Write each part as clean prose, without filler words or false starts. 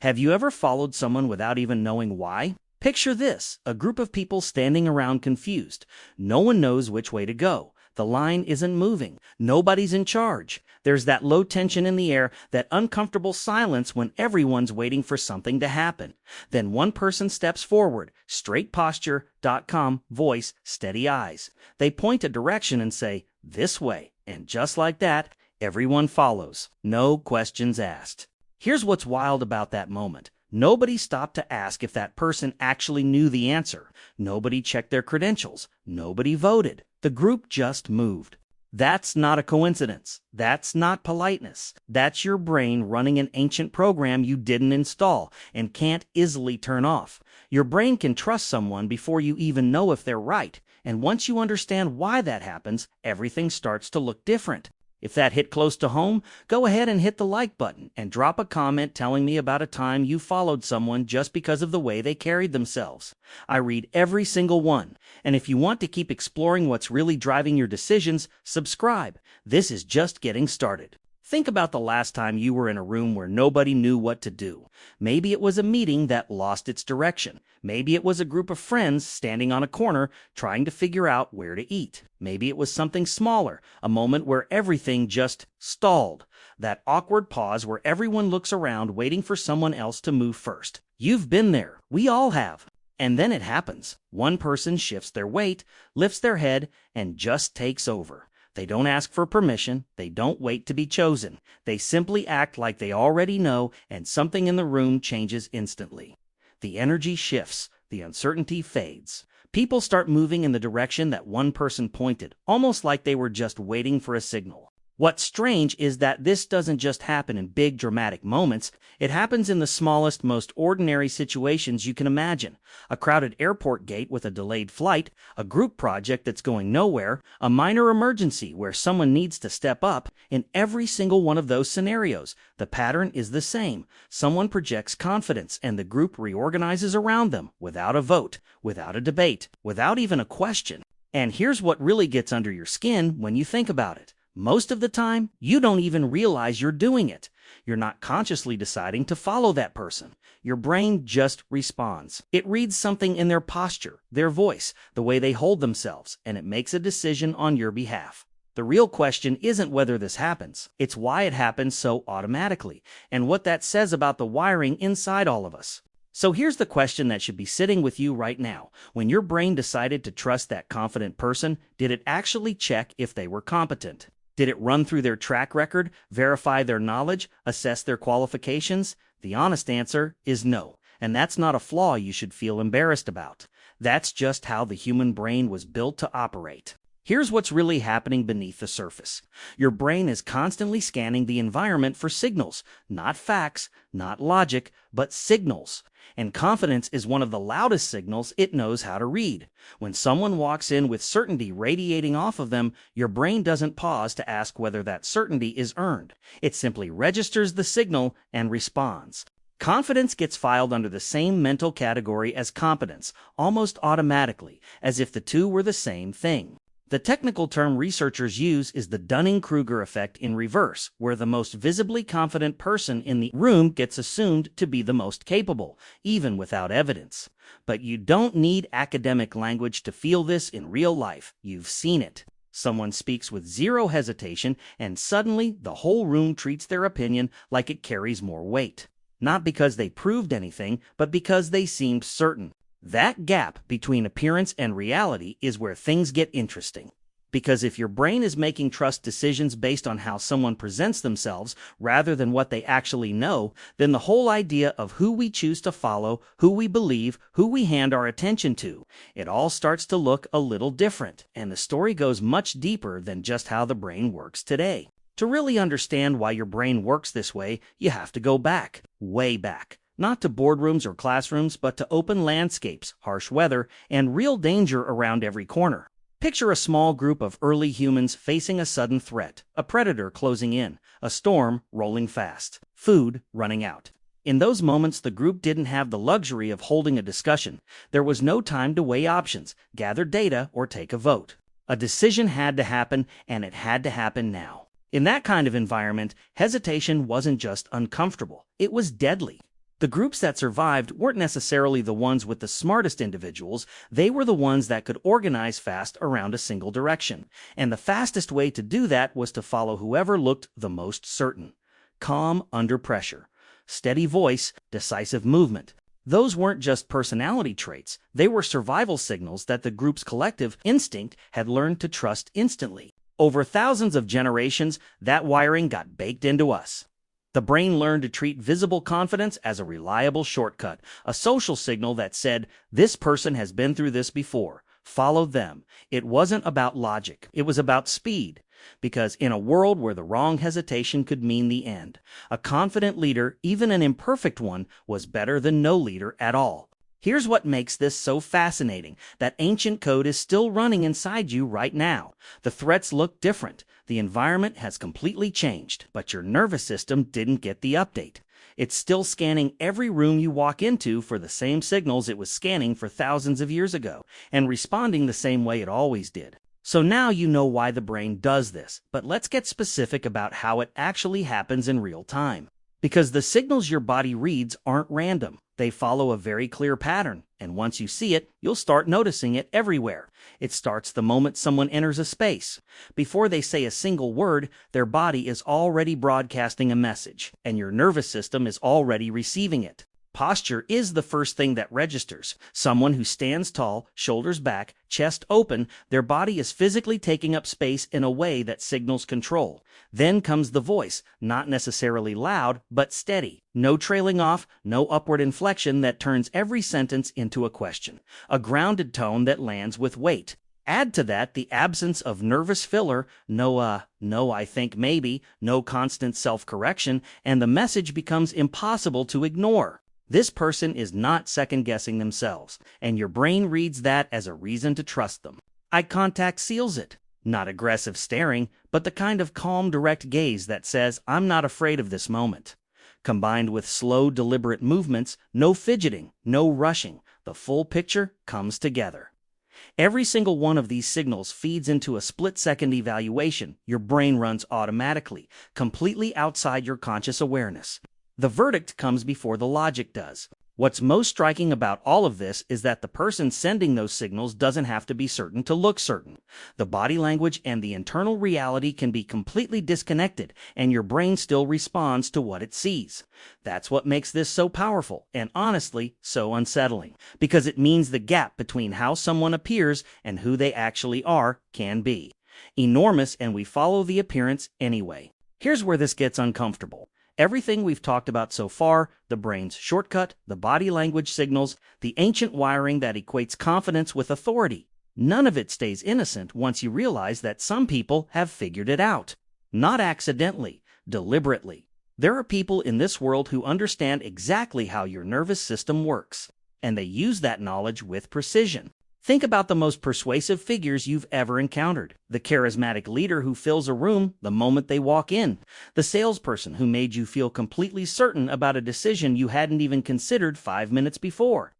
Have you ever followed someone without even knowing why? Picture this, a group of people standing around confused. No one knows which way to go. The line isn't moving. Nobody's in charge. There's that low tension in the air, that uncomfortable silence when everyone's waiting for something to happen. Then one person steps forward, straight posture, calm voice, steady eyes. They point a direction and say, "This way." And just like that, everyone follows. No questions asked. Here's what's wild about that moment. Nobody stopped to ask if that person actually knew the answer. Nobody checked their credentials. Nobody voted. The group just moved. That's not a coincidence. That's not politeness. That's your brain running an ancient program you didn't install and can't easily turn off. Your brain can trust someone before you even know if they're right. And once you understand why that happens, everything starts to look different. If that hit close to home, go ahead and hit the like button and drop a comment telling me about a time you followed someone just because of the way they carried themselves. I read every single one. And if you want to keep exploring what's really driving your decisions, subscribe. This is just getting started. Think about the last time you were in a room where nobody knew what to do. Maybe it was a meeting that lost its direction. Maybe it was a group of friends standing on a corner trying to figure out where to eat. Maybe it was something smaller, a moment where everything just stalled. That awkward pause where everyone looks around waiting for someone else to move first. You've been there. We all have. And then it happens. One person shifts their weight, lifts their head, and just takes over. They don't ask for permission. They don't wait to be chosen. They simply act like they already know, and something in the room changes instantly. The energy shifts. The uncertainty fades. People start moving in the direction that one person pointed, almost like they were just waiting for a signal. What's strange is that this doesn't just happen in big dramatic moments. It happens in the smallest, most ordinary situations you can imagine. A crowded airport gate with a delayed flight, a group project that's going nowhere, a minor emergency where someone needs to step up. In every single one of those scenarios, the pattern is the same. Someone projects confidence and the group reorganizes around them without a vote, without a debate, without even a question. And here's what really gets under your skin when you think about it. Most of the time, you don't even realize you're doing it. You're not consciously deciding to follow that person. Your brain just responds. It reads something in their posture, their voice, the way they hold themselves, and it makes a decision on your behalf. The real question isn't whether this happens. It's why it happens so automatically, and what that says about the wiring inside all of us. So here's the question that should be sitting with you right now. When your brain decided to trust that confident person, did it actually check if they were competent? Did it run through their track record, verify their knowledge, assess their qualifications? The honest answer is no. And that's not a flaw you should feel embarrassed about. That's just how the human brain was built to operate. Here's what's really happening beneath the surface. Your brain is constantly scanning the environment for signals, not facts, not logic, but signals. And confidence is one of the loudest signals it knows how to read. When someone walks in with certainty radiating off of them, your brain doesn't pause to ask whether that certainty is earned. It simply registers the signal and responds. Confidence gets filed under the same mental category as competence, almost automatically, as if the two were the same thing. The technical term researchers use is the Dunning-Kruger effect in reverse, where the most visibly confident person in the room gets assumed to be the most capable, even without evidence. But you don't need academic language to feel this in real life. You've seen it. Someone speaks with zero hesitation, and suddenly the whole room treats their opinion like it carries more weight. Not because they proved anything, but because they seemed certain. That gap between appearance and reality is where things get interesting. Because if your brain is making trust decisions based on how someone presents themselves rather than what they actually know, then the whole idea of who we choose to follow, who we believe, who we hand our attention to, it all starts to look a little different. And the story goes much deeper than just how the brain works today. To really understand why your brain works this way, you have to go back, way back. Not to boardrooms or classrooms, but to open landscapes, harsh weather, and real danger around every corner. Picture a small group of early humans facing a sudden threat, a predator closing in, a storm rolling fast, food running out. In those moments, the group didn't have the luxury of holding a discussion. There was no time to weigh options, gather data, or take a vote. A decision had to happen, and it had to happen now. In that kind of environment, hesitation wasn't just uncomfortable, it was deadly. The groups that survived weren't necessarily the ones with the smartest individuals, they were the ones that could organize fast around a single direction. And the fastest way to do that was to follow whoever looked the most certain. Calm under pressure. Steady voice, decisive movement. Those weren't just personality traits, they were survival signals that the group's collective instinct had learned to trust instantly. Over thousands of generations, that wiring got baked into us. The brain learned to treat visible confidence as a reliable shortcut, a social signal that said, this person has been through this before. Follow them. It wasn't about logic. It was about speed. Because in a world where the wrong hesitation could mean the end, a confident leader, even an imperfect one, was better than no leader at all. Here's what makes this so fascinating. That ancient code is still running inside you right now. The threats look different. The environment has completely changed, but your nervous system didn't get the update. It's still scanning every room you walk into for the same signals it was scanning for thousands of years ago, and responding the same way it always did. So now you know why the brain does this, but let's get specific about how it actually happens in real time. Because the signals your body reads aren't random. They follow a very clear pattern, and once you see it, you'll start noticing it everywhere. It starts the moment someone enters a space. Before they say a single word, their body is already broadcasting a message, and your nervous system is already receiving it. Posture is the first thing that registers. Someone who stands tall, shoulders back, chest open, their body is physically taking up space in a way that signals control. Then comes the voice, not necessarily loud, but steady. No trailing off, no upward inflection that turns every sentence into a question. A grounded tone that lands with weight. Add to that the absence of nervous filler, no I think maybe, no constant self-correction, and the message becomes impossible to ignore. This person is not second-guessing themselves, and your brain reads that as a reason to trust them. Eye contact seals it. Not aggressive staring, but the kind of calm, direct gaze that says, I'm not afraid of this moment. Combined with slow, deliberate movements, no fidgeting, no rushing, the full picture comes together. Every single one of these signals feeds into a split-second evaluation your brain runs automatically, completely outside your conscious awareness. The verdict comes before the logic does. What's most striking about all of this is that the person sending those signals doesn't have to be certain to look certain. The body language and the internal reality can be completely disconnected, and your brain still responds to what it sees. That's what makes this so powerful, and honestly, so unsettling, because it means the gap between how someone appears and who they actually are can be enormous, and we follow the appearance anyway. Here's where this gets uncomfortable. Everything we've talked about so far, the brain's shortcut, the body language signals, the ancient wiring that equates confidence with authority, none of it stays innocent once you realize that some people have figured it out. Not accidentally, deliberately. There are people in this world who understand exactly how your nervous system works, and they use that knowledge with precision. Think about the most persuasive figures you've ever encountered. The charismatic leader who fills a room the moment they walk in. The salesperson who made you feel completely certain about a decision you hadn't even considered 5 minutes before.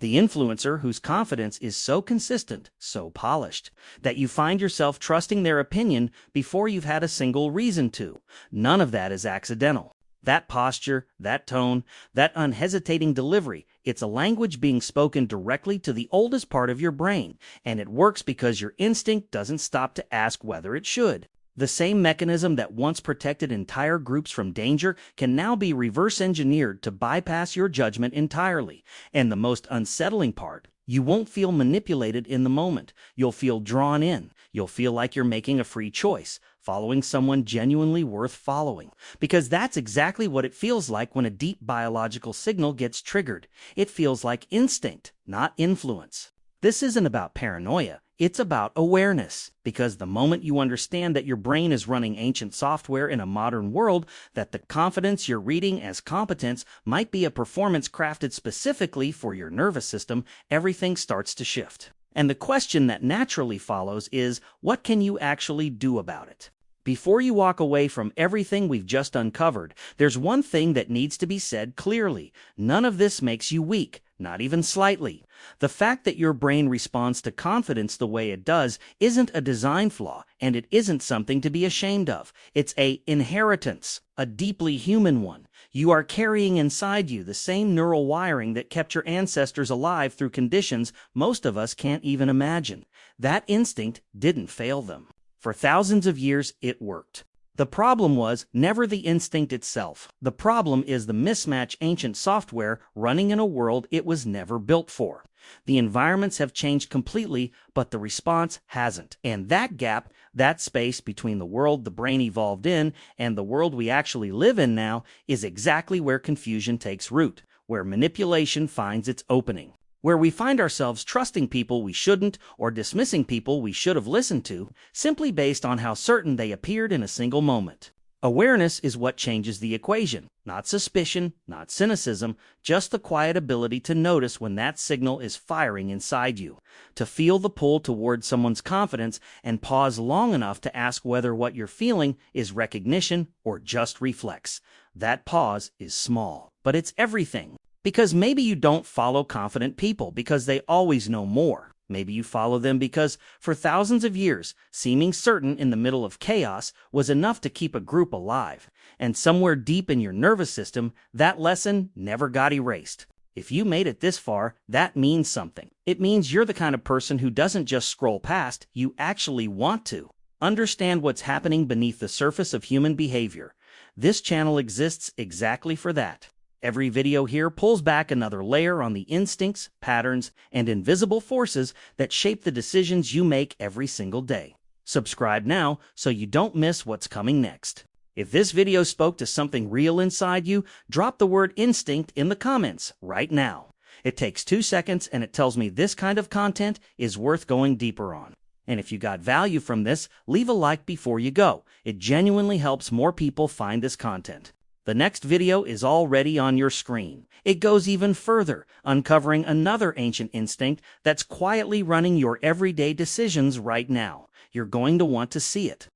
The influencer whose confidence is so consistent, so polished, that you find yourself trusting their opinion before you've had a single reason to. None of that is accidental. That posture, that tone, that unhesitating delivery, it's a language being spoken directly to the oldest part of your brain, and it works because your instinct doesn't stop to ask whether it should. The same mechanism that once protected entire groups from danger can now be reverse-engineered to bypass your judgment entirely. And the most unsettling part, you won't feel manipulated in the moment. You'll feel drawn in. You'll feel like you're making a free choice, following someone genuinely worth following. Because that's exactly what it feels like when a deep biological signal gets triggered. It feels like instinct, not influence. This isn't about paranoia. It's about awareness. Because the moment you understand that your brain is running ancient software in a modern world, that the confidence you're reading as competence might be a performance crafted specifically for your nervous system, everything starts to shift. And the question that naturally follows is, what can you actually do about it? Before you walk away from everything we've just uncovered, there's one thing that needs to be said clearly. None of this makes you weak, not even slightly. The fact that your brain responds to confidence the way it does isn't a design flaw, and it isn't something to be ashamed of. It's an inheritance, a deeply human one. You are carrying inside you the same neural wiring that kept your ancestors alive through conditions most of us can't even imagine. That instinct didn't fail them. For thousands of years, it worked. The problem was never the instinct itself. The problem is the mismatch ancient software running in a world it was never built for. The environments have changed completely, but the response hasn't. And that gap, that space between the world the brain evolved in and the world we actually live in now, is exactly where confusion takes root, where manipulation finds its opening, where we find ourselves trusting people we shouldn't or dismissing people we should have listened to, simply based on how certain they appeared in a single moment. Awareness is what changes the equation, not suspicion, not cynicism, just the quiet ability to notice when that signal is firing inside you, to feel the pull toward someone's confidence and pause long enough to ask whether what you're feeling is recognition or just reflex. That pause is small, but it's everything. Because maybe you don't follow confident people because they always know more. Maybe you follow them because, for thousands of years, seeming certain in the middle of chaos was enough to keep a group alive. And somewhere deep in your nervous system, that lesson never got erased. If you made it this far, that means something. It means you're the kind of person who doesn't just scroll past, you actually want to understand what's happening beneath the surface of human behavior. This channel exists exactly for that. Every video here pulls back another layer on the instincts, patterns, and invisible forces that shape the decisions you make every single day. Subscribe now so you don't miss what's coming next. If this video spoke to something real inside you, drop the word instinct in the comments right now. It takes 2 seconds and it tells me this kind of content is worth going deeper on. And if you got value from this, leave a like before you go. It genuinely helps more people find this content. The next video is already on your screen. It goes even further, uncovering another ancient instinct that's quietly running your everyday decisions right now. You're going to want to see it.